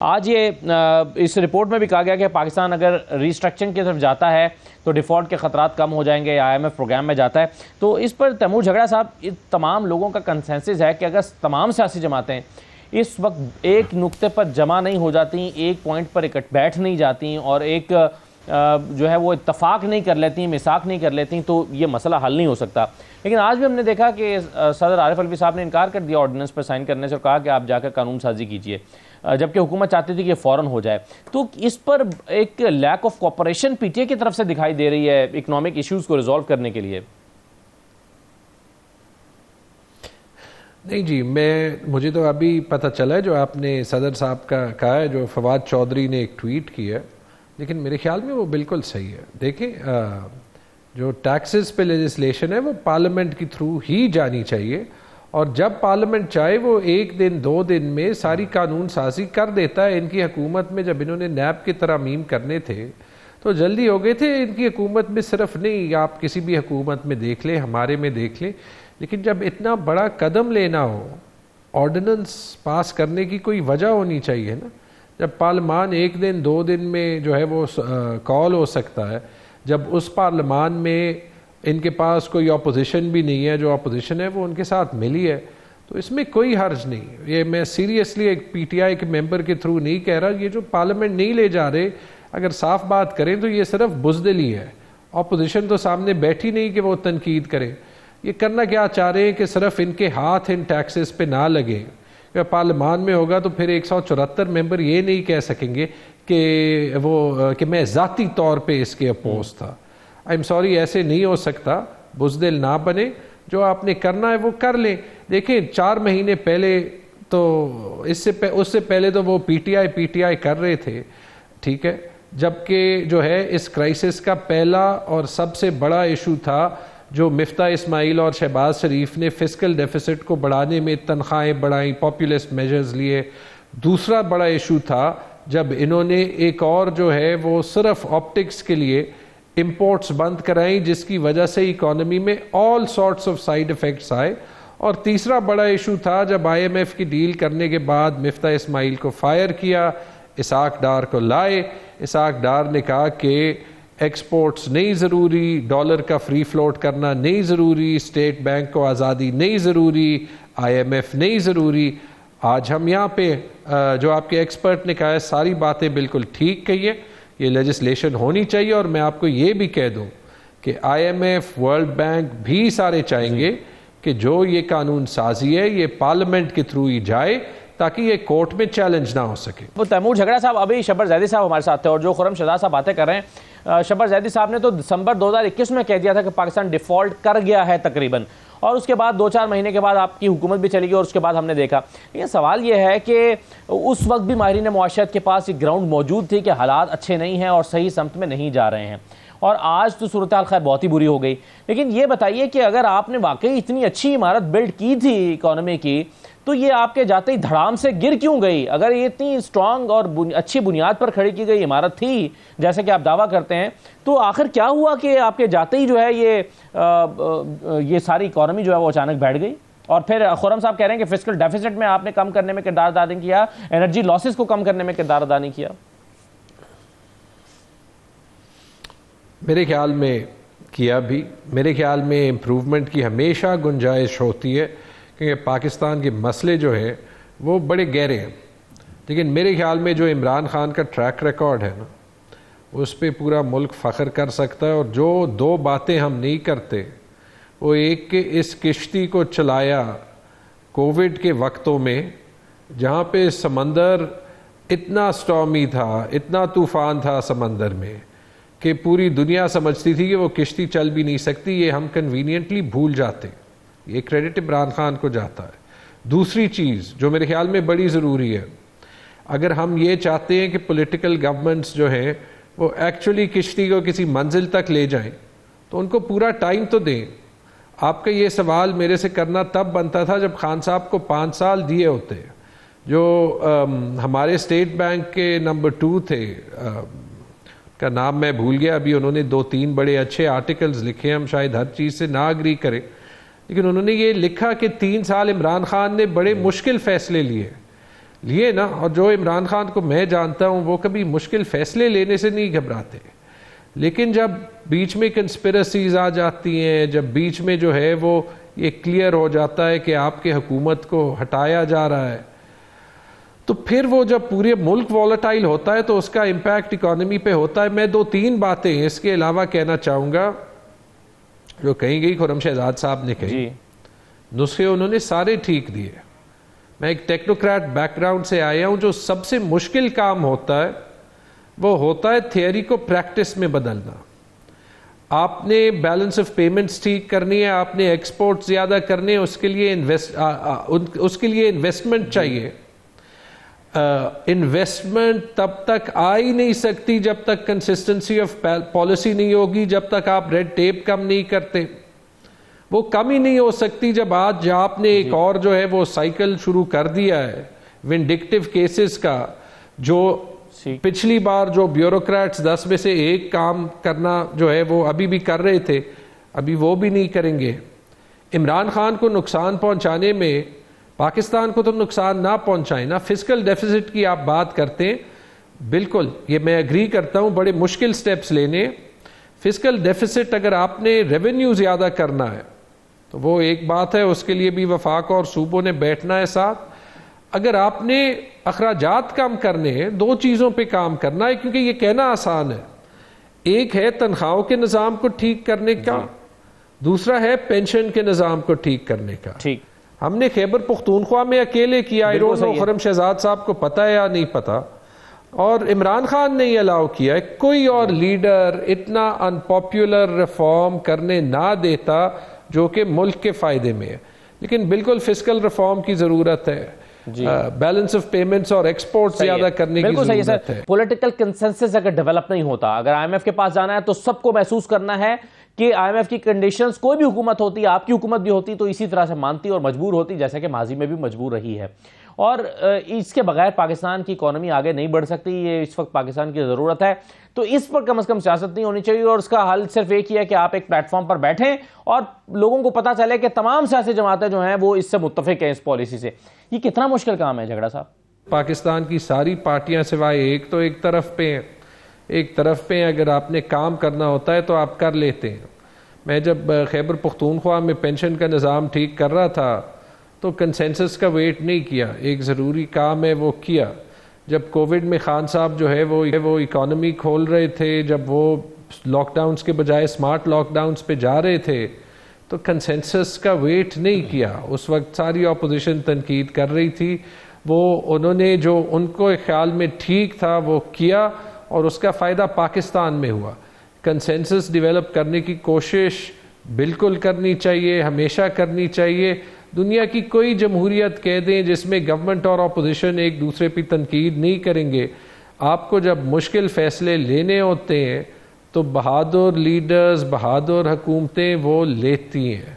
آج یہ اس رپورٹ میں بھی کہا گیا کہ پاکستان اگر ریسٹرکچرنگ کی طرف جاتا ہے تو ڈیفالٹ کے خطرات کم ہو جائیں گے، IMF پروگرام میں جاتا ہے. تو اس پر تیمور جھگڑا صاحب تمام لوگوں کا کنسنسس ہے کہ اگر تمام سیاسی جماعتیں اس وقت ایک نقطے پر جمع نہیں ہو جاتی، ایک پوائنٹ پر بیٹھ نہیں جاتی اور ایک جو ہے وہ اتفاق نہیں کر لیتی، میثاق نہیں کر لیتی، تو یہ مسئلہ حل نہیں ہو سکتا. لیکن آج بھی ہم نے دیکھا کہ صدر عارف علوی صاحب نے انکار کر دیا آرڈیننس پر سائن کرنے سے اور کہا کہ آپ جا کر قانون سازی کیجئے، جبکہ حکومت چاہتی تھی کہ فوراً ہو جائے. تو اس پر ایک lack of cooperation P T A کی طرف سے دکھائی دے رہی ہے اکنامک ایشوز کو ریزالو کرنے کے لیے. نہیں جی، مجھے تو ابھی پتہ چلا ہے جو آپ نے صدر صاحب کا کہا ہے، جو فواد چودھری نے ایک ٹویٹ کیا ہے، لیکن میرے خیال میں وہ بالکل صحیح ہے. دیکھیں جو ٹیکسز پہ لیجسلیشن ہے وہ پارلیمنٹ کی تھرو ہی جانی چاہیے، اور جب پارلیمنٹ چاہے وہ 1 دن 2 دن میں ساری قانون سازی کر دیتا ہے. ان کی حکومت میں جب انہوں نے نیب کی ترامیم کرنے تھے تو جلدی ہو گئے تھے. ان کی حکومت میں صرف نہیں، آپ کسی بھی حکومت میں دیکھ لیں، ہمارے میں دیکھ لیں، لیکن جب اتنا بڑا قدم لینا ہو، آرڈیننس پاس کرنے کی کوئی وجہ ہونی چاہیے نا. جب پارلیمان 1 دن 2 دن میں جو ہے وہ کال ہو سکتا ہے، جب اس پارلیمان میں ان کے پاس کوئی اپوزیشن بھی نہیں ہے، جو اپوزیشن ہے وہ ان کے ساتھ ملی ہے، تو اس میں کوئی حرج نہیں. یہ میں سیریسلی ایک پی ٹی آئی کے ممبر کے تھرو نہیں کہہ رہا. یہ جو پارلیمنٹ نہیں لے جا رہے، اگر صاف بات کریں تو یہ صرف بزدلی ہے. اپوزیشن تو سامنے بیٹھی نہیں کہ وہ تنقید کرے. یہ کرنا کیا چاہ رہے ہیں کہ صرف ان کے ہاتھ ان ٹیکسز پہ نہ لگے. اگر پارلیمان میں ہوگا تو پھر 174 ممبر یہ نہیں کہہ سکیں گے کہ میں ذاتی طور پہ اس کے اپوز تھا. I'm sorry، ایسے نہیں ہو سکتا. بزدل نہ بنے، جو آپ نے کرنا ہے وہ کر لیں. دیکھیں 4 مہینے پہلے تو اس سے پہلے تو وہ پی ٹی آئی کر رہے تھے، ٹھیک ہے، جبکہ جو ہے اس کرائسس کا پہلا اور سب سے بڑا ایشو تھا جو مفتاح اسماعیل اور شہباز شریف نے فسکل ڈیفیسٹ کو بڑھانے میں تنخواہیں بڑھائیں، پاپولسٹ میجرز لیے. دوسرا بڑا ایشو تھا جب انہوں نے ایک اور جو ہے وہ صرف آپٹکس کے لیے امپورٹس بند کرائیں، جس کی وجہ سے اکانومی میں all sorts of side effects آئے. اور تیسرا بڑا ایشو تھا جب IMF کی ڈیل کرنے کے بعد مفتاح اسماعیل کو فائر کیا، اسحاق ڈار کو لائے. اسحاق ڈار نے کہا کہ ایکسپورٹس نہیں ضروری، ڈالر کا فری فلوٹ کرنا نہیں ضروری، اسٹیٹ بینک کو آزادی نہیں ضروری، IMF نہیں ضروری. آج ہم یہاں پہ جو آپ کے ایکسپرٹ نے کہا ہے ساری باتیں بالکل ٹھیک کہی ہے. یہ لیجسلیشن ہونی چاہیے، اور میں آپ کو یہ بھی کہہ دوں کہ IMF، ورلڈ بینک بھی سارے چاہیں گے کہ جو یہ قانون سازی ہے یہ پارلیمنٹ کے تھرو ہی جائے تاکہ یہ کورٹ میں چیلنج نہ ہو سکے. وہ تیمور جھگڑا صاحب، ابھی شبر زیدی صاحب ہمارے ساتھ تھے اور جو خرم شہزاد صاحب باتیں کر رہے ہیں، شبر زیدی صاحب نے تو دسمبر 2021 میں کہہ دیا تھا کہ پاکستان ڈیفالٹ کر گیا ہے تقریباً، اور اس کے بعد 2-4 مہینے کے بعد آپ کی حکومت بھی چلی گئی اور اس کے بعد ہم نے دیکھا. یہ سوال یہ ہے کہ اس وقت بھی ماہرین معاشرت کے پاس ایک گراؤنڈ موجود تھی کہ حالات اچھے نہیں ہیں اور صحیح سمت میں نہیں جا رہے ہیں، اور آج تو صورتحال خیر بہت ہی بری ہو گئی. لیکن یہ بتائیے کہ اگر آپ نے واقعی اتنی اچھی عمارت بلڈ کی تھی اکانومی کی، تو یہ آپ کے جاتے ہی دھڑام سے گر کیوں گئی؟ اگر یہ اتنی اسٹرانگ اور اچھی بنیاد پر کھڑی کی گئی عمارت تھی جیسے کہ آپ دعویٰ کرتے ہیں، تو آخر کیا ہوا کہ آپ کے جاتے ہی جو ہے یہ ساری اکانومی جو ہے وہ اچانک بیٹھ گئی؟ اور پھر خرم صاحب کہہ رہے ہیں کہ فسکل ڈیفیسٹ میں آپ نے کم کرنے میں کردار ادا نہیں کیا، انرجی لاسز کو کم کرنے میں کردار ادا نہیں کیا. میرے خیال میں کیا بھی. میرے خیال میں امپروومنٹ کی ہمیشہ گنجائش ہوتی ہے، کیونکہ پاکستان کے مسئلے جو ہیں وہ بڑے گہرے ہیں. لیکن میرے خیال میں جو عمران خان کا ٹریک ریکارڈ ہے نا، اس پہ پورا ملک فخر کر سکتا ہے. اور جو 2 باتیں ہم نہیں کرتے، وہ ایک کہ اس کشتی کو چلایا کووڈ کے وقتوں میں جہاں پہ سمندر اتنا سٹارمی تھا، اتنا طوفان تھا سمندر میں کہ پوری دنیا سمجھتی تھی کہ وہ کشتی چل بھی نہیں سکتی. یہ ہم کنوینئنٹلی بھول جاتے. یہ کریڈٹ عمران خان کو جاتا ہے. دوسری چیز جو میرے خیال میں بڑی ضروری ہے، اگر ہم یہ چاہتے ہیں کہ پولیٹیکل گورنمنٹس جو ہیں وہ ایکچولی کشتی کو کسی منزل تک لے جائیں تو ان کو پورا ٹائم تو دیں. آپ کا یہ سوال میرے سے کرنا تب بنتا تھا جب خان صاحب کو 5 سال دیے ہوتے. جو ہمارے اسٹیٹ بینک کے نمبر 2 تھے، کا نام میں بھول گیا ابھی، انہوں نے 2-3 بڑے اچھے آرٹیکلز لکھے. ہم شاید ہر چیز سے نہ اگری کریں، لیکن انہوں نے یہ لکھا کہ 3 سال عمران خان نے بڑے مشکل فیصلے لیے، لیے نا. اور جو عمران خان کو میں جانتا ہوں وہ کبھی مشکل فیصلے لینے سے نہیں گھبراتے، لیکن جب بیچ میں کنسپیرسیز آ جاتی ہیں، جب بیچ میں جو ہے وہ یہ کلیئر ہو جاتا ہے کہ آپ کے حکومت کو ہٹایا جا رہا ہے، تو پھر وہ جب پورے ملک والیٹائل ہوتا ہے تو اس کا امپیکٹ اکانومی پہ ہوتا ہے. میں 2-3 باتیں اس کے علاوہ کہنا چاہوں گا جو کہیں گئی خرم شہزاد صاحب نے کہی. جی نسخے انہوں نے سارے ٹھیک دیے. میں ایک ٹیکنوکریٹ بیک گراؤنڈ سے آیا ہوں. جو سب سے مشکل کام ہوتا ہے وہ ہوتا ہے تھیوری کو پریکٹس میں بدلنا. آپ نے بیلنس آف پیمنٹس ٹھیک کرنی ہے، آپ نے ایکسپورٹ زیادہ کرنے، اس کے لیے انویسٹمنٹ چاہیے. انویسٹمنٹ تب تک آ ہی نہیں سکتی جب تک کنسسٹنسی آف پالیسی نہیں ہوگی، جب تک آپ ریڈ ٹیپ کم نہیں کرتے. وہ کم ہی نہیں ہو سکتی جب آج آپ نے ایک اور جو ہے وہ سائیکل شروع کر دیا ہے ونڈکٹیو کیسز کا. جو پچھلی بار جو بیوروکریٹس 10 میں سے 1 کام کرنا جو ہے وہ ابھی بھی کر رہے تھے، ابھی وہ بھی نہیں کریں گے. عمران خان کو نقصان پہنچانے میں پاکستان کو تو نقصان نہ پہنچائیں نا. فسکل ڈیفیسٹ کی آپ بات کرتے ہیں، بالکل یہ میں اگری کرتا ہوں، بڑے مشکل سٹیپس لینے. فسکل ڈیفیسٹ اگر آپ نے ریونیو زیادہ کرنا ہے تو وہ ایک بات ہے، اس کے لیے بھی وفاق اور صوبوں نے بیٹھنا ہے ساتھ. اگر آپ نے اخراجات کم کرنے ہیں، 2 چیزوں پہ کام کرنا ہے، کیونکہ یہ کہنا آسان ہے. ایک ہے تنخواہوں کے نظام کو ٹھیک کرنے کا، دوسرا ہے پینشن کے نظام کو ٹھیک کرنے کا. ٹھیک ہم نے خیبر پختونخوا میں اکیلے کیا. آئی ڈونٹ نو خرم شہزاد صاحب کو پتہ ہے یا نہیں پتا، اور عمران خان نے یہ الاؤ کیا ہے. کوئی اور لیڈر اتنا انپاپولر ریفارم کرنے نہ دیتا جو کہ ملک کے فائدے میں ہے. لیکن بالکل فسکل ریفارم کی ضرورت ہے، بیلنس آف پیمنٹس اور ایکسپورٹ زیادہ کرنے کی ضرورت ہے. پولیٹیکل کنسنسس اگر ڈیولپ نہیں ہوتا، اگر آئی ایم ایف کے پاس جانا ہے تو سب کو محسوس کرنا ہے کہ آئی ایم ایف کی کنڈیشنز، کوئی بھی حکومت ہوتی، آپ کی حکومت بھی ہوتی تو اسی طرح سے مانتی اور مجبور ہوتی، جیسا کہ ماضی میں بھی مجبور رہی ہے. اور اس کے بغیر پاکستان کی اکانومی آگے نہیں بڑھ سکتی. یہ اس وقت پاکستان کی ضرورت ہے، تو اس پر کم از کم سیاست نہیں ہونی چاہیے. اور اس کا حل صرف ایک ہی ہے کہ آپ ایک پلیٹ فارم پر بیٹھیں اور لوگوں کو پتہ چلے کہ تمام سیاسی جماعتیں جو ہیں وہ اس سے متفق ہیں اس پالیسی سے. یہ کتنا مشکل کام ہے جھگڑا صاحب؟ پاکستان کی ساری پارٹیاں سوائے ایک تو ایک طرف پہ ہیں، ایک طرف پہ اگر آپ نے کام کرنا ہوتا ہے تو آپ کر لیتے ہیں. میں جب خیبر پختونخوا میں پینشن کا نظام ٹھیک کر رہا تھا تو کنسنسس کا ویٹ نہیں کیا، ایک ضروری کام ہے وہ کیا. جب کووڈ میں خان صاحب جو ہے وہ اکانومی کھول رہے تھے، جب وہ لاک ڈاؤنز کے بجائے سمارٹ لاک ڈاؤنز پہ جا رہے تھے تو کنسنسس کا ویٹ نہیں کیا. اس وقت ساری اپوزیشن تنقید کر رہی تھی، وہ انہوں نے جو ان کو خیال میں ٹھیک تھا وہ کیا اور اس کا فائدہ پاکستان میں ہوا. کنسنسس ڈیولپ کرنے کی کوشش بالکل کرنی چاہیے، ہمیشہ کرنی چاہیے. دنیا کی کوئی جمہوریت کہہ دیں جس میں گورنمنٹ اور اپوزیشن ایک دوسرے پہ تنقید نہیں کریں گے. آپ کو جب مشکل فیصلے لینے ہوتے ہیں تو بہادر لیڈرز، بہادر حکومتیں وہ لیتی ہیں.